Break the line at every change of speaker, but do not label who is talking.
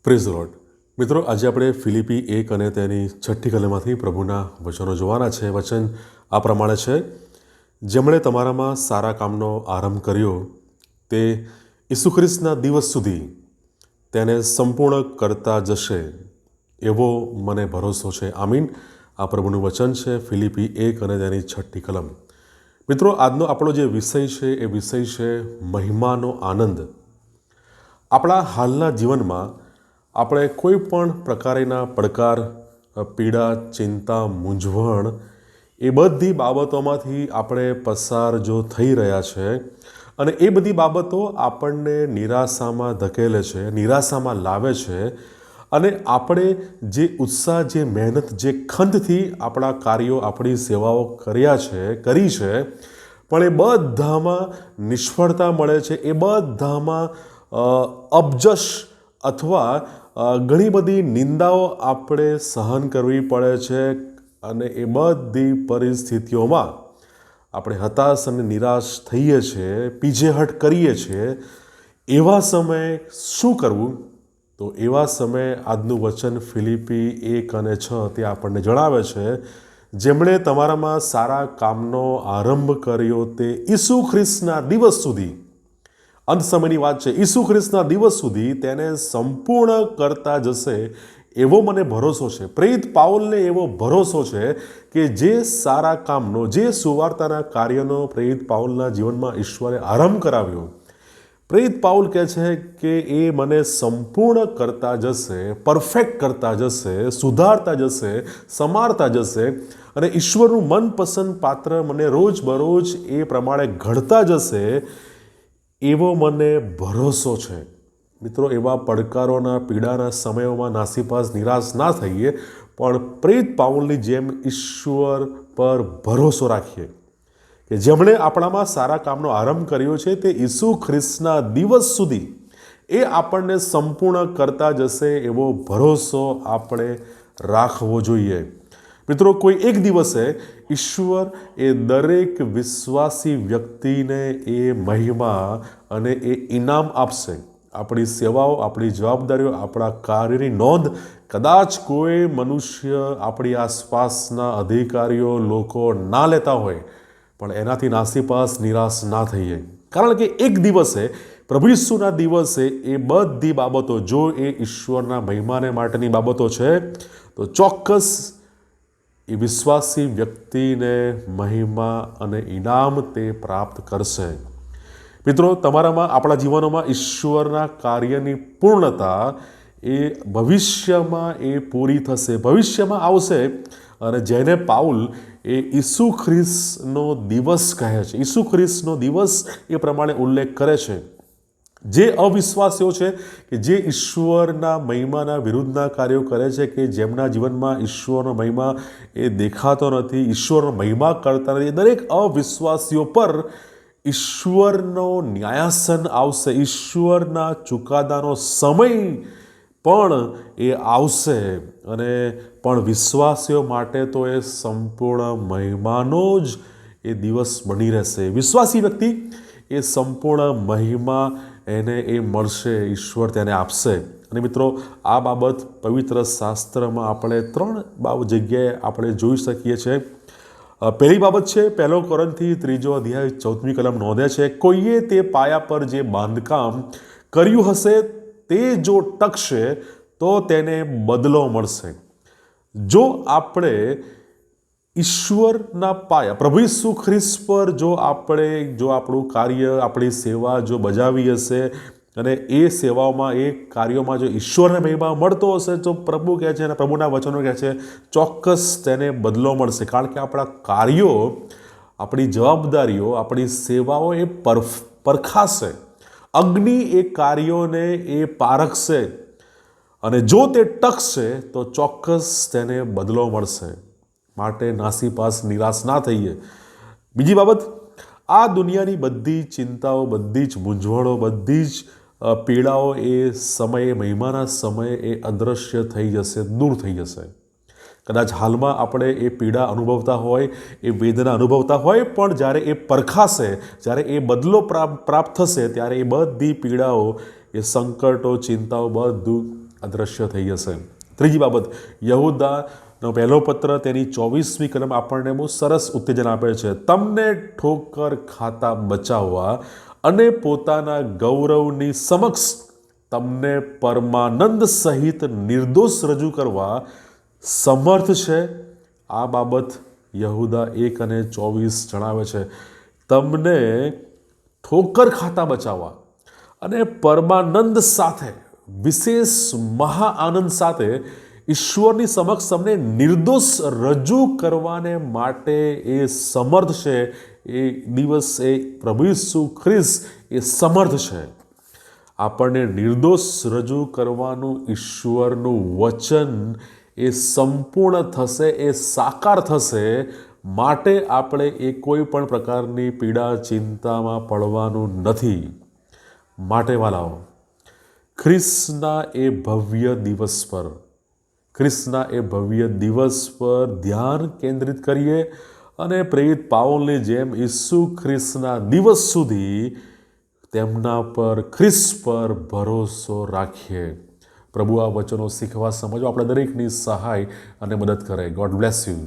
Praise lord મિત્રો, આજે આપણે ફિલિપી 1 અને તેની 6ઠ્ઠી કલમમાંથી પ્રભુના વચનો જોવાના છે. વચન આ પ્રમાણે છે: જેમણે તમારામાં સારા કામનો આરંભ કર્યો તે ઈસુ ખ્રિસ્તના દિવસ સુધી તેને સંપૂર્ણ કરતા જશે, એવો મને ભરોસો છે. આમીન. આ પ્રભુનું વચન છે, ફિલિપી 1 અને તેની 6ઠ્ઠી કલમ. મિત્રો, આજનો આપણો જે વિષય છે એ વિષય છે મહિમાનો આનંદ. આપણા હાલના જીવનમાં આપણે કોઈ પણ પ્રકારના પડકાર, પીડા, ચિંતા, મૂંઝવણ એ બધી બાબતોમાંથી આપણે પસાર જો થઈ રહ્યા છે અને એ બધી બાબતો આપણને નિરાશામાં ધકેલે છે, નિરાશામાં લાવે છે અને આપણે જે ઉત્સાહ, જે મહેનત, જે ખંતથી આપણા કાર્યો, આપણી સેવાઓ કરી છે, પણ એ બધામાં નિષ્ફળતા મળે છે. એ બધામાં અબજશ અથવા ઘણી બધી નિંદાઓ આપણે સહન કરવી પડે છે અને એ બધી પરિસ્થિતિઓમાં આપણે હતાશ અને નિરાશ થઈએ છીએ, પીછેહટ કરીએ છીએ. એવા સમયે શું કરવું? તો એવા સમયે આજનું વચન ફિલિપી 1 અને 6 તે આપણને જણાવે છે: જેમણે તમારામાં સારા કામનો આરંભ કર્યો તે ઈસુ ખ્રિસ્તના દિવસ સુધી, અંત સમયની વાત છે, ઈસુ ખ્રિસ્તના દિવસ સુધી તેને સંપૂર્ણ કરતા જશે, એવો મને ભરોસો છે. પ્રેરિત પાઉલને એવો ભરોસો છે કે જે સારા કામનો, જે સુવાર્તાના કાર્યનો પ્રેરિત પાઉલના જીવનમાં ઈશ્વરે આરંભ કરાવ્યો, પ્રેરિત પાઉલ કહે છે કે એ મને સંપૂર્ણ કરતા જશે, પરફેક્ટ કરતા જશે, સુધારતા જશે, સમારતા જશે અને ઈશ્વરનું મનપસંદ પાત્ર મને રોજબરોજ એ પ્રમાણે ઘડતા જશે, એવો મને ભરોસો છે. મિત્રો, એવા પડકારોના, પીડાના સમયોમાં નાસીપાસ, નિરાશ ના થઈએ, પણ પ્રેરિત પાઉલની જેમ ઈશ્વર પર ભરોસો રાખીએ કે જેમણે આપણામાં સારા કામનો આરંભ કર્યો છે તે ઈસુ ખ્રિસ્તના દિવસ સુધી એ આપણને સંપૂર્ણ કરતા જશે, એવો ભરોસો આપણે રાખવો જોઈએ. મિત્રો, કોઈ એક દિવસે ઈશ્વર એ દરેક વિશ્વાસી વ્યક્તિને એ મહિમા અને એ ઇનામ આપશે. આપણી સેવાઓ, આપણી જવાબદારીઓ, આપણા કાર્યની નોંધ કદાચ કોઈ મનુષ્ય, આપણી આસપાસના અધિકારીઓ, લોકો ના લેતા હોય, પણ એનાથી નાસીપાસ, નિરાશ ના થઈએ. કારણ કે એક દિવસે, પ્રભુ ઈસુના દિવસે એ બધી બાબતો, જો એ ઈશ્વરના મહિમાને માટેની બાબતો છે, તો ચોક્કસ એ વિશ્વાસી વ્યક્તિને મહિમા અને ઇનામ તે પ્રાપ્ત કરશે. મિત્રો, તમારામાં, આપણા જીવનોમાં ઈશ્વરના કાર્યની પૂર્ણતા એ ભવિષ્યમાં એ પૂરી થશે, ભવિષ્યમાં આવશે. અને જેને પાઉલ એ ઈસુ ખ્રિસ્તનો દિવસ કહે છે, ઈસુ ખ્રિસ્તનો દિવસ એ પ્રમાણે ઉલ્લેખ કરે છે. જે અવિશ્વાસીઓ છે કે જે ઈશ્વરના મહિમાના વિરુદ્ધના કાર્યો કરે છે, કે જેમના જીવનમાં ઈશ્વરનો મહિમા એ દેખાતો નથી, ઈશ્વરનો મહિમા કરતા નથી, દરેક અવિશ્વાસીઓ પર ઈશ્વરનો ન્યાયાસન આવશે, ઈશ્વરના ચુકાદાનો સમય પણ એ આવશે. અને પણ વિશ્વાસીઓ માટે તો એ સંપૂર્ણ મહિમાનો જ એ દિવસ બની રહેશે. વિશ્વાસી વ્યક્તિ એ સંપૂર્ણ મહિમા એને એ મળશે, ઈશ્વર તેને આપશે. અને મિત્રો, આ બાબત પવિત્ર શાસ્ત્રમાં આપણે 3 જગ્યાએ આપણે જોઈ શકીએ છીએ. પહેલી બાબત છે, 1 કોરિન્થી 3 અધ્યાય 14મી કલમ નોંધે છે: કોઈએ તે પાયા પર જે બાંધકામ કર્યું હશે તે જો ટકશે તો તેને બદલો મળશે. જો આપણે ઈશ્વરના પાયા, પ્રભુ ઈસુ ખ્રિસ્ત પર જો આપણું કાર્ય, આપણી સેવા જો બજાવી હશે અને એ સેવાઓમાં, એ કાર્યોમાં જો ઈશ્વરને મહિમા મળતો હશે, તો પ્રભુ કહે છે અને પ્રભુના વચનો કહે છે ચોક્કસ તેને બદલો મળશે. કારણ કે આપણા કાર્યો, આપણી જવાબદારીઓ, આપણી સેવાઓ એ પરખાશે. અગ્નિ એ કાર્યોને એ પારખશે અને જો તે ટકશે તો ચોક્કસ તેને બદલો મળશે. માટે નાસીપાસ, નિરાશ ના થઈએ. બીજી બાબત, આ દુનિયાની બધી ચિંતાઓ, બધી જ મૂંઝવણો, બધી જ પીડાઓ એ સમયે, મહિમાના સમયે એ અદૃશ્ય થઈ જશે, દૂર થઈ જશે. કદાચ હાલમાં આપણે એ પીડા અનુભવતા હોય, એ વેદના અનુભવતા હોય, પણ જ્યારે એ પરખાશે, જ્યારે એ બદલો પ્રાપ્ત થશે, ત્યારે એ બધી પીડાઓ, એ સંકટો, ચિંતાઓ બધું અદૃશ્ય થઈ જશે. ત્રીજી બાબત, યહૂદાનો પહેલો પત્ર તેની 24મી કલમ આપણને બહુ સરસ ઉત્તેજન આપે છે. તમને ઠોકર ખાતા બચાવવા અને પોતાના ગૌરવની સમક્ષ તમને પરમાનંદ સહિત નિર્દોષ રજૂ કરવા સમર્થ છે. આ બાબત યહૂદા 1:24 જણાવે છે. તમને ઠોકર ખાતા બચાવવા અને પરમાનંદ સાથે, વિશેષ મહા આનંદ સાથે ઈશ્વરની સમક્ષ તમને નિર્દોષ રજૂ કરવાને માટે એ સમર્થ છે. એ દિવસ એ પ્રભુ ઈસુ ખ્રિસ્ત એ સમર્થ છે. આપણને નિર્દોષ રજૂ કરવાનું ઈશ્વરનું વચન એ સંપૂર્ણ થશે, એ સાકાર થશે. માટે આપણે એ કોઈ પણ પ્રકારની પીડા ચિંતામાં પડવાનું નથી. માટે વાલાઓ, ખ્રિસ્તના એ ભવ્ય દિવસ પર ધ્યાન કેન્દ્રિત કરીએ અને પ્રેરિત પાઉલની જેમ ઈસુ ખ્રિસ્તના દિવસ સુધી તેમના પર, ખ્રિસ્ત પર ભરોસો રાખીએ. પ્રભુ આ વચનો શીખવા સમજવા આપણે દરેકની સહાય અને મદદ કરે. God bless you.